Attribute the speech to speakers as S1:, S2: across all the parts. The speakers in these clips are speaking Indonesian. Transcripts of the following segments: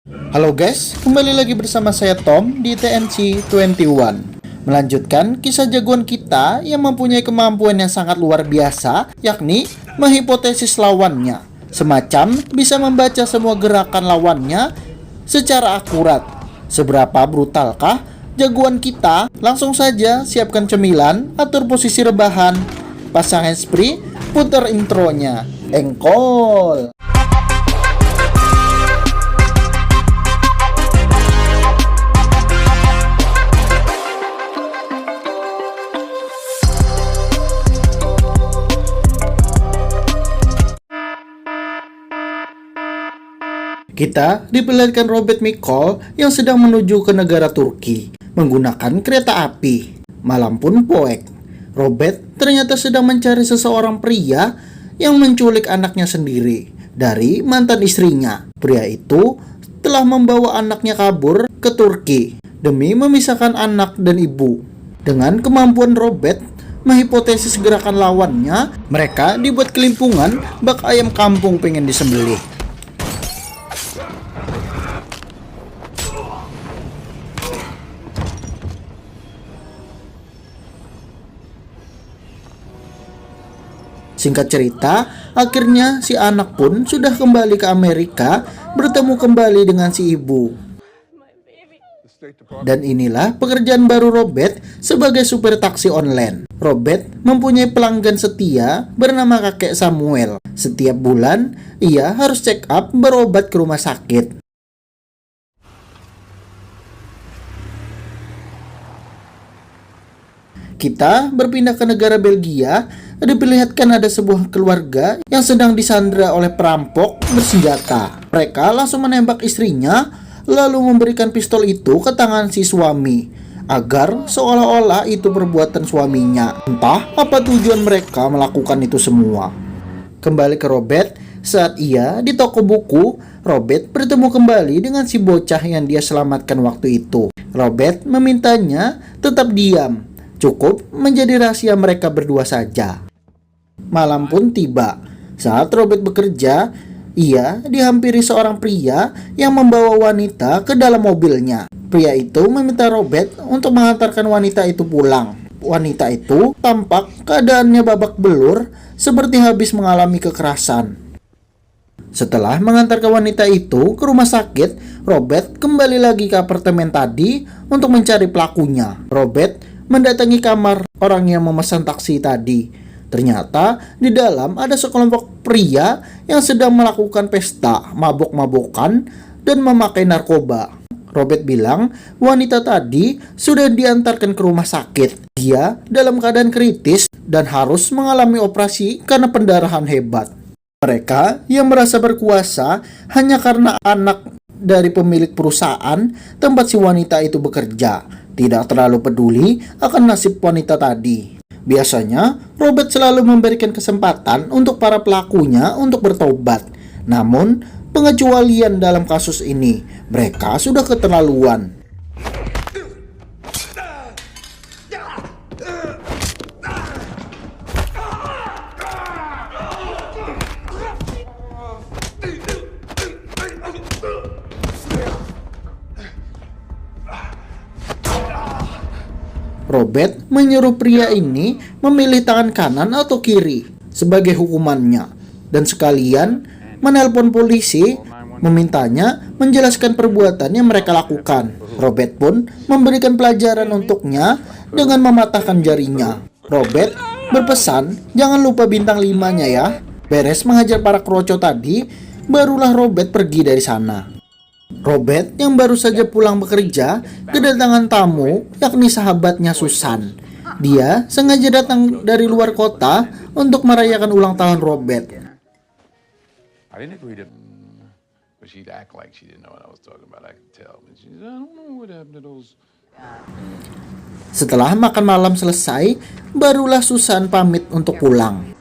S1: Halo guys, kembali lagi bersama saya Tom di TNC 21. Melanjutkan kisah jagoan kita yang mempunyai kemampuan yang sangat luar biasa, yakni menghipotesis lawannya. Semacam bisa membaca semua gerakan lawannya secara akurat. Seberapa brutalkah jagoan kita? Langsung saja siapkan cemilan, atur posisi rebahan, pasang handsfree, putar intronya. Engkol! Kita diperlihatkan Robert Mikol yang sedang menuju ke negara Turki menggunakan kereta api. Malam pun poek. Robert ternyata sedang mencari seseorang pria yang menculik anaknya sendiri dari mantan istrinya. Pria itu telah membawa anaknya kabur ke Turki demi memisahkan anak dan ibu. Dengan kemampuan Robert menghipotesis gerakan lawannya, mereka dibuat kelimpungan bak ayam kampung pengen disembelih. Singkat cerita, akhirnya si anak pun sudah kembali ke Amerika, bertemu kembali dengan si ibu. Dan inilah pekerjaan baru Robert sebagai supir taksi online. Robert mempunyai pelanggan setia bernama kakek Samuel. Setiap bulan, ia harus check up berobat ke rumah sakit. Kita berpindah ke negara Belgia. Diperlihatkan ada sebuah keluarga yang sedang disandra oleh perampok bersenjata. Mereka langsung menembak istrinya, lalu memberikan pistol itu ke tangan si suami, agar seolah-olah itu perbuatan suaminya. Entah apa tujuan mereka melakukan itu semua. Kembali ke Robert, saat ia di toko buku, Robert bertemu kembali dengan si bocah yang dia selamatkan waktu itu. Robert memintanya tetap diam, cukup menjadi rahasia mereka berdua saja. Malam pun tiba. Saat Robert bekerja, ia dihampiri seorang pria yang membawa wanita ke dalam mobilnya. Pria itu meminta Robert untuk mengantarkan wanita itu pulang. Wanita itu tampak keadaannya babak belur, seperti habis mengalami kekerasan. Setelah mengantarkan wanita itu ke rumah sakit, Robert kembali lagi ke apartemen tadi untuk mencari pelakunya. Robert mendatangi kamar orang yang memesan taksi tadi. Ternyata di dalam ada sekelompok pria yang sedang melakukan pesta mabok-mabokan dan memakai narkoba. Robert bilang wanita tadi sudah diantarkan ke rumah sakit. Dia dalam keadaan kritis dan harus mengalami operasi karena pendarahan hebat. Mereka yang merasa berkuasa hanya karena anak dari pemilik perusahaan tempat si wanita itu bekerja, tidak terlalu peduli akan nasib wanita tadi. Biasanya, Robert selalu memberikan kesempatan untuk para pelakunya untuk bertobat. Namun, pengecualian dalam kasus ini, mereka sudah keterlaluan. Robert menyuruh pria ini memilih tangan kanan atau kiri sebagai hukumannya, dan sekalian menelpon polisi memintanya menjelaskan perbuatan yang mereka lakukan. Robert pun memberikan pelajaran untuknya dengan mematahkan jarinya. Robert berpesan jangan lupa bintang 5-nya ya. Beres mengajar para kroco tadi, barulah Robert pergi dari sana. Robert yang baru saja pulang bekerja kedatangan tamu, yakni sahabatnya Susan. Dia sengaja datang dari luar kota untuk merayakan ulang tahun Robert. Setelah makan malam selesai, barulah Susan pamit untuk pulang.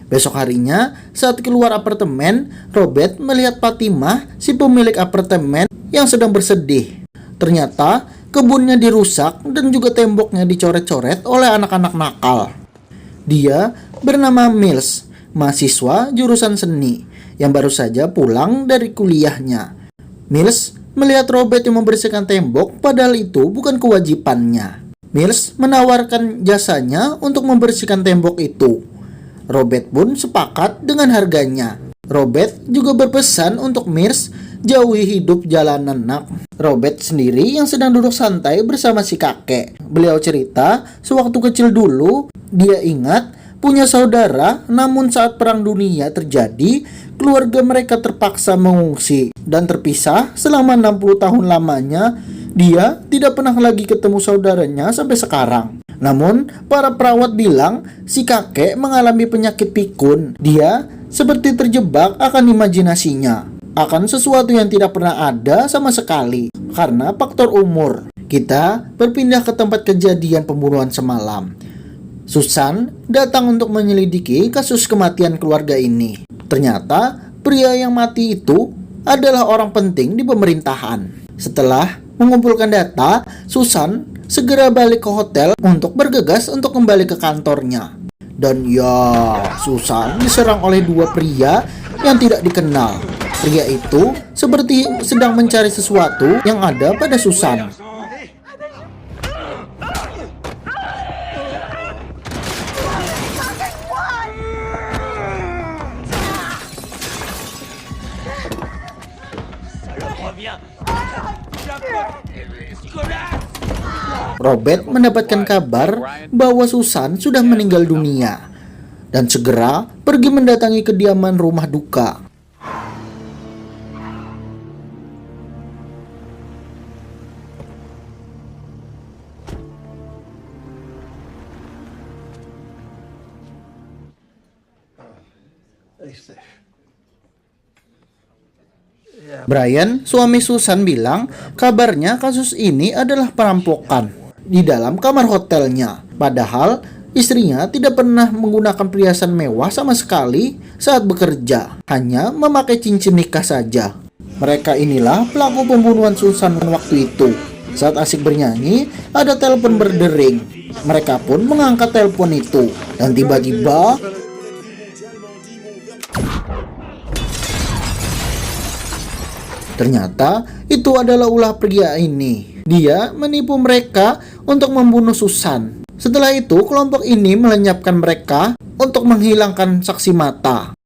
S1: Besok harinya, saat keluar apartemen, Robert melihat Fatimah, si pemilik apartemen, yang sedang bersedih. Ternyata, kebunnya dirusak dan juga temboknya dicoret-coret oleh anak-anak nakal. Dia bernama Mills. mahasiswa jurusan seni yang baru saja pulang dari kuliahnya. Mills melihat Robert yang membersihkan tembok, padahal itu bukan kewajibannya. Mills menawarkan jasanya untuk membersihkan tembok itu. Robert pun sepakat dengan harganya. Robert juga berpesan untuk Mills jauhi hidup jalanan nak. Robert sendiri yang sedang duduk santai bersama si kakek. Beliau cerita sewaktu kecil dulu dia ingat punya saudara, namun saat perang dunia terjadi, keluarga mereka terpaksa mengungsi dan terpisah selama 60 tahun lamanya. Dia tidak pernah lagi ketemu saudaranya sampai sekarang. Namun, para perawat bilang si kakek mengalami penyakit pikun. Dia seperti terjebak akan imajinasinya, akan sesuatu yang tidak pernah ada sama sekali karena faktor umur. Kita berpindah ke tempat kejadian pembunuhan semalam. Susan datang untuk menyelidiki kasus kematian keluarga ini. Ternyata pria yang mati itu adalah orang penting di pemerintahan. Setelah mengumpulkan data, Susan segera balik ke hotel untuk bergegas untuk kembali ke kantornya. Dan ya, Susan diserang oleh dua pria yang tidak dikenal. Pria itu seperti sedang mencari sesuatu yang ada pada Susan. Robert mendapatkan kabar bahwa Susan sudah meninggal dunia dan segera pergi mendatangi kediaman rumah duka. Brian, suami Susan, bilang kabarnya kasus ini adalah perampokan di dalam kamar hotelnya. Padahal istrinya tidak pernah menggunakan perhiasan mewah sama sekali saat bekerja, hanya memakai cincin nikah saja. Mereka inilah pelaku pembunuhan Susan waktu itu. Saat asik bernyanyi, ada telepon berdering. Mereka pun mengangkat telepon itu dan tiba-tiba ternyata itu adalah ulah pria ini. Dia menipu mereka untuk membunuh Susan. Setelah itu, kelompok ini melenyapkan mereka untuk menghilangkan saksi mata.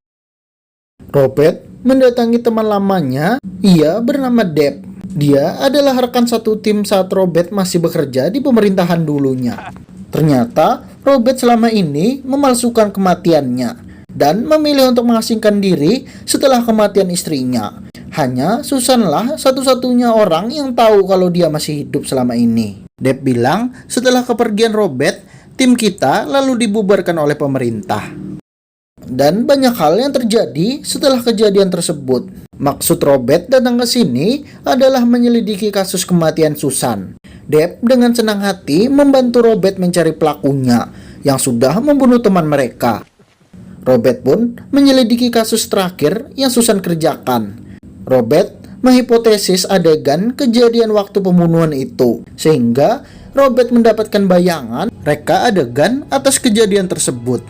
S1: Robert mendatangi teman lamanya. Ia bernama Deb. Dia adalah rekan satu tim saat Robert masih bekerja di pemerintahan dulunya. Ternyata, Robert selama ini memalsukan kematiannya dan memilih untuk mengasingkan diri setelah kematian istrinya. Hanya Susanlah satu-satunya orang yang tahu kalau dia masih hidup selama ini. Deb bilang setelah kepergian Robert, tim kita lalu dibubarkan oleh pemerintah. Dan banyak hal yang terjadi setelah kejadian tersebut. Maksud Robert datang ke sini adalah menyelidiki kasus kematian Susan. Deb dengan senang hati membantu Robert mencari pelakunya yang sudah membunuh teman mereka. Robert pun menyelidiki kasus terakhir yang Susan kerjakan. Robert menghipotesis adegan kejadian waktu pembunuhan itu, sehingga Robert mendapatkan bayangan reka adegan atas kejadian tersebut.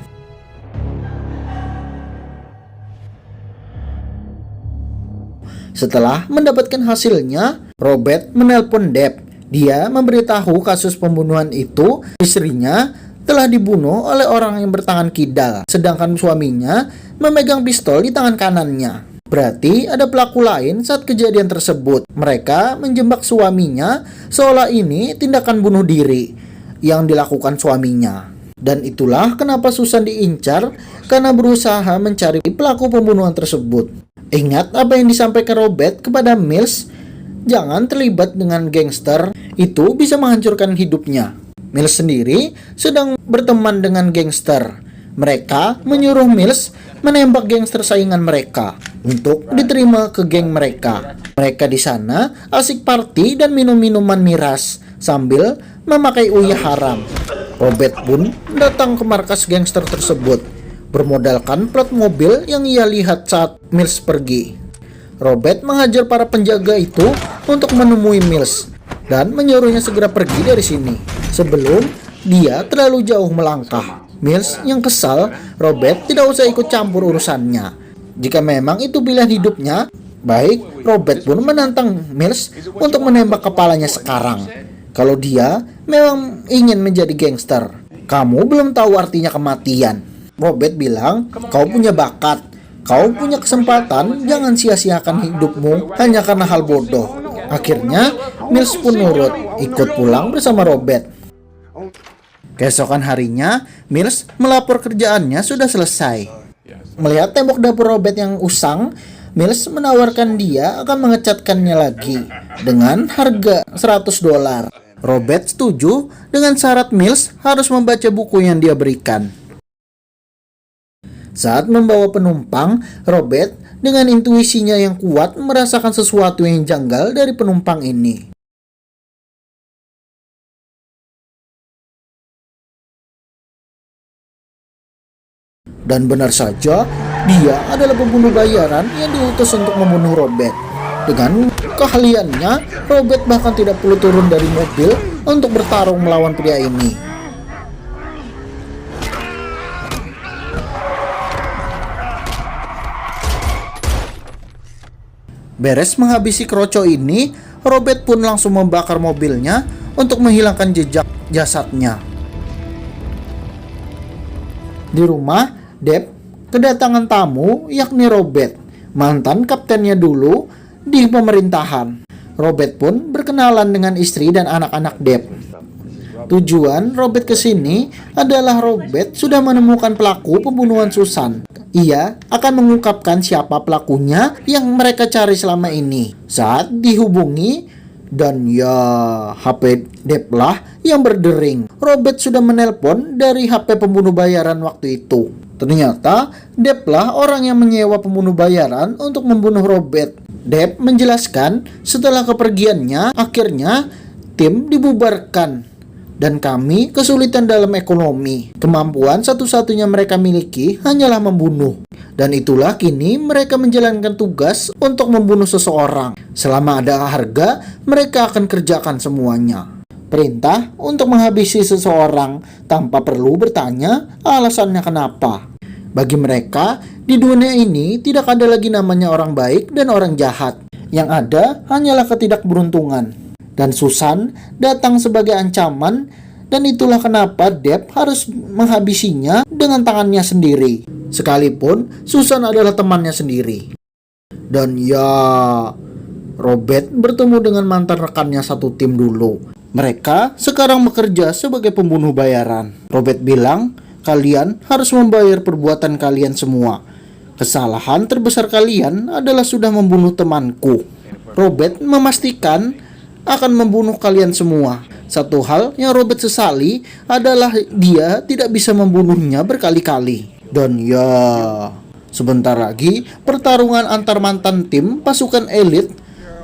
S1: Setelah mendapatkan hasilnya, Robert menelpon Deb. Dia memberitahu kasus pembunuhan itu, istrinya telah dibunuh oleh orang yang bertangan kidal, sedangkan suaminya memegang pistol di tangan kanannya. Berarti ada pelaku lain saat kejadian tersebut. Mereka menjebak suaminya seolah ini tindakan bunuh diri yang dilakukan suaminya. Dan itulah kenapa Susan diincar karena berusaha mencari pelaku pembunuhan tersebut. Ingat apa yang disampaikan Robert kepada Mills? Jangan terlibat dengan gangster, itu bisa menghancurkan hidupnya. Mills sendiri sedang berteman dengan gangster. Mereka menyuruh Mills menembak gangster saingan mereka untuk diterima ke geng mereka. Mereka di sana asik party dan minum minuman miras sambil memakai uyah haram. Robert pun datang ke markas gangster tersebut bermodalkan plat mobil yang ia lihat saat Mills pergi. Robert menghajar para penjaga itu untuk menemui Mills dan menyuruhnya segera pergi dari sini sebelum dia terlalu jauh melangkah. Mills yang kesal, Robert tidak usah ikut campur urusannya. Jika memang itu pilihan hidupnya, baik, Robert pun menantang Mills untuk menembak kepalanya sekarang. Kalau dia memang ingin menjadi gangster. Kamu belum tahu artinya kematian. Robert bilang, kau punya bakat, kau punya kesempatan, jangan sia-siakan hidupmu hanya karena hal bodoh. Akhirnya, Mills pun nurut, ikut pulang bersama Robert. Keesokan harinya, Mills melapor kerjaannya sudah selesai. Melihat tembok dapur Robert yang usang, Mills menawarkan dia akan mengecatkannya lagi dengan harga $100. Robert setuju dengan syarat Mills harus membaca buku yang dia berikan. Saat membawa penumpang, Robert dengan intuisinya yang kuat merasakan sesuatu yang janggal dari penumpang ini. Dan benar saja, dia adalah pembunuh bayaran yang diutus untuk membunuh Robert. Dengan keahliannya, Robert bahkan tidak perlu turun dari mobil untuk bertarung melawan pria ini. Beres menghabisi kroco ini, Robert pun langsung membakar mobilnya untuk menghilangkan jejak jasadnya. Di rumah, Deb kedatangan tamu yakni Robert, mantan kaptennya dulu di pemerintahan. Robert pun berkenalan dengan istri dan anak-anak Deb. Tujuan Robert ke sini adalah Robert sudah menemukan pelaku pembunuhan Susan. Ia akan mengungkapkan siapa pelakunya yang mereka cari selama ini. Saat dihubungi, dan ya HP Deb lah yang berdering. Robert sudah menelpon dari HP pembunuh bayaran waktu itu. Ternyata Deb lah orang yang menyewa pembunuh bayaran untuk membunuh Robert. Deb menjelaskan setelah kepergiannya, akhirnya tim dibubarkan. Dan kami kesulitan dalam ekonomi. Kemampuan satu-satunya mereka miliki hanyalah membunuh. Dan itulah kini mereka menjalankan tugas untuk membunuh seseorang. Selama ada harga, mereka akan kerjakan semuanya. Perintah untuk menghabisi seseorang tanpa perlu bertanya alasannya kenapa. Bagi mereka, di dunia ini tidak ada lagi namanya orang baik dan orang jahat. Yang ada hanyalah ketidakberuntungan. Dan Susan datang sebagai ancaman, dan itulah kenapa Deb harus menghabisinya dengan tangannya sendiri. Sekalipun Susan adalah temannya sendiri. Dan ya, Robert bertemu dengan mantan rekannya satu tim dulu. Mereka sekarang bekerja sebagai pembunuh bayaran. Robert bilang, kalian harus membayar perbuatan kalian semua. Kesalahan terbesar kalian adalah sudah membunuh temanku. Robert memastikan akan membunuh kalian semua. Satu hal yang Robert sesali adalah dia tidak bisa membunuhnya berkali-kali. Dan ya, sebentar lagi pertarungan antar mantan tim pasukan elit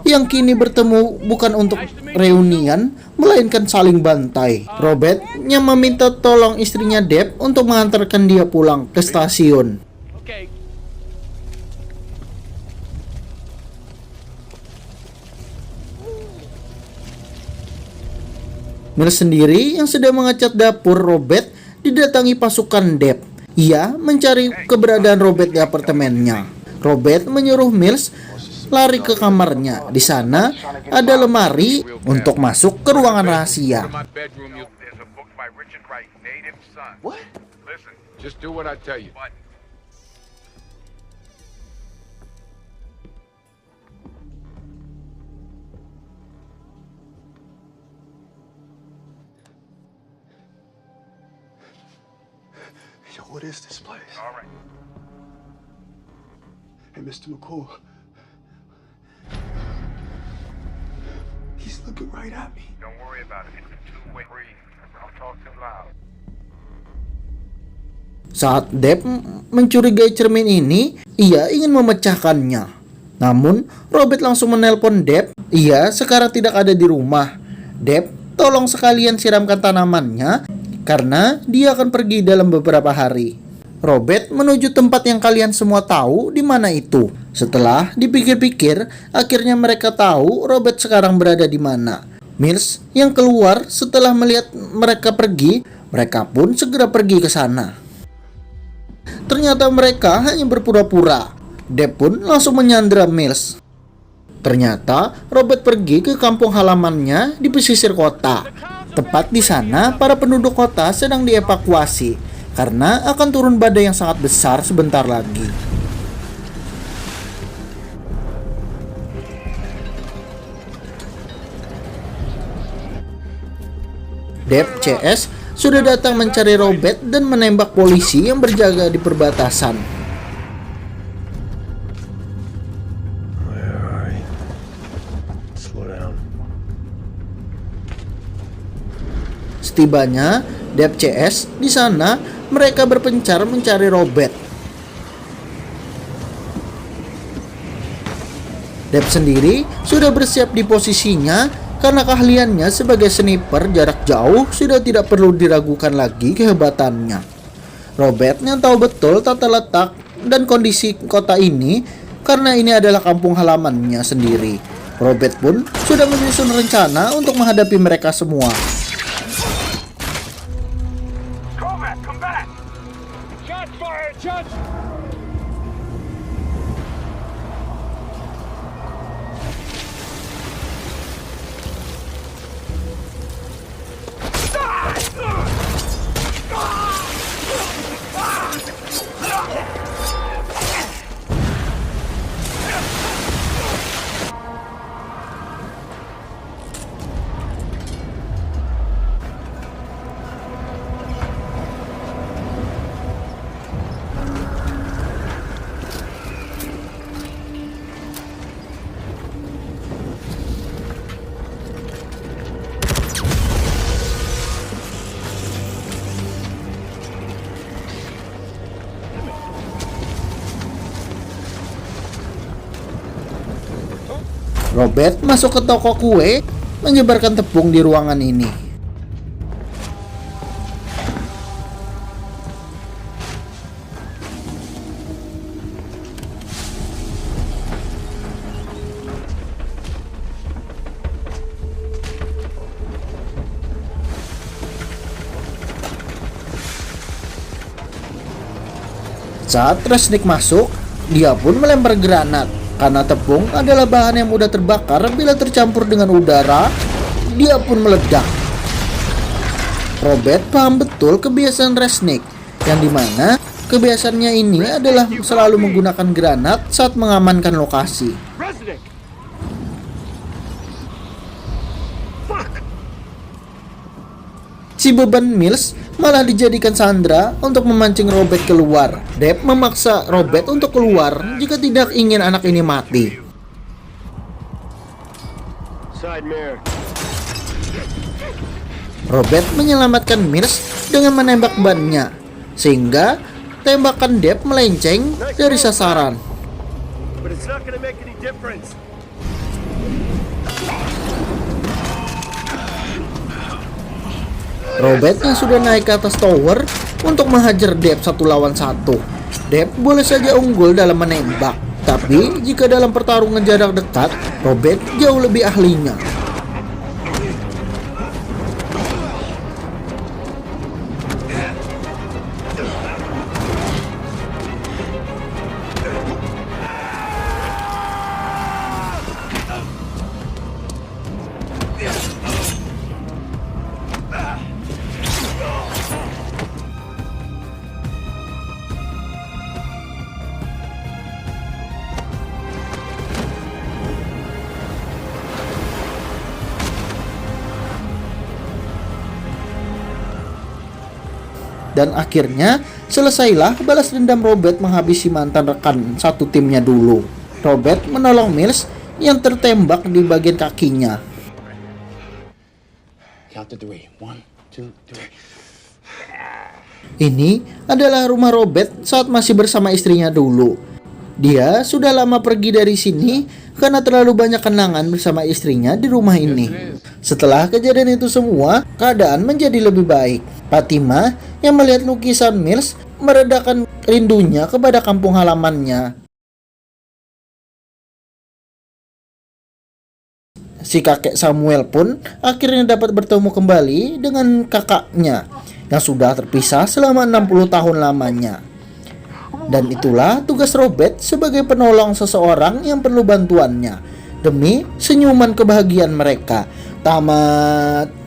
S1: yang kini bertemu bukan untuk reunian, melainkan saling bantai. Robert yang meminta tolong istrinya Deb untuk mengantarkan dia pulang ke stasiun. Mills sendiri yang sedang mengecat dapur Robert didatangi pasukan Deb. Ia mencari keberadaan Robert di apartemennya. Robert menyuruh Mills lari ke kamarnya. Di sana ada lemari untuk masuk ke ruangan rahasia.
S2: Yo, what is this place? All right. Hey, Mr. McCool. He's looking right at me.
S3: Don't worry about it. It's a two-way breathe. Don't talk too loud.
S1: Saat Deb mencurigai cermin ini, ia ingin memecahkannya. Namun, Robert langsung menelpon Deb. Ia sekarang tidak ada di rumah. Deb, tolong sekalian siramkan tanamannya, karena dia akan pergi dalam beberapa hari. Robert menuju tempat yang kalian semua tahu di mana itu. Setelah dipikir-pikir, akhirnya mereka tahu Robert sekarang berada di mana. Mills yang keluar setelah melihat mereka pergi Mereka pun segera pergi ke sana. Ternyata mereka hanya berpura-pura. Deb pun langsung menyandra Mills. Ternyata Robert pergi ke kampung halamannya di pesisir kota. Tepat di sana, para penduduk kota sedang dievakuasi karena akan turun badai yang sangat besar sebentar lagi. Deb CS sudah datang mencari Robert dan menembak polisi yang berjaga di perbatasan.
S2: Where are you? Slow down.
S1: Setibanya Deb CS di sana, mereka berpencar mencari Robert. Deb sendiri sudah bersiap di posisinya karena keahliannya sebagai sniper jarak jauh sudah tidak perlu diragukan lagi kehebatannya. Robert yang tahu betul tata letak dan kondisi kota ini karena ini adalah kampung halamannya sendiri. Robert pun sudah menyusun rencana untuk menghadapi mereka semua.
S3: Come back! Shots fired! Shots!
S1: Robert masuk ke toko kue, menyebarkan tepung di ruangan ini. Saat Resnick masuk, dia pun melempar granat. Karena tepung adalah bahan yang mudah terbakar bila tercampur dengan udara, dia pun meledak. Robert paham betul kebiasaan Resnick, yang dimana kebiasaannya ini adalah selalu menggunakan granat saat mengamankan lokasi.
S3: Resnick!
S1: Si beban Mills malah dijadikan sandera untuk memancing Robert keluar. Deb memaksa Robert untuk keluar jika tidak ingin anak ini mati.
S3: Side mirror.
S1: Robert menyelamatkan Mills dengan menembak bannya, sehingga tembakan Deb melenceng dari sasaran.
S3: But it's not gonna make any difference.
S1: Robert yang sudah naik ke atas tower untuk menghajar Deb 1 lawan 1. Deb boleh saja unggul dalam menembak, tapi jika dalam pertarungan jarak dekat, Robert jauh lebih ahlinya. Dan akhirnya selesailah balas dendam Robert menghabisi mantan rekan satu timnya dulu. Robert menolong Mills yang tertembak di bagian kakinya.
S2: Count to 3. 1, 2, 3.
S1: Ini adalah rumah Robert saat masih bersama istrinya dulu. Dia sudah lama pergi dari sini karena terlalu banyak kenangan bersama istrinya di rumah ini. Setelah kejadian itu semua, keadaan menjadi lebih baik. Fatima yang melihat lukisan Mills meredakan rindunya kepada kampung halamannya. Si kakek Samuel pun akhirnya dapat bertemu kembali dengan kakaknya yang sudah terpisah selama 60 tahun lamanya. Dan itulah tugas Robert sebagai penolong seseorang yang perlu bantuannya demi senyuman kebahagiaan mereka. Tamat.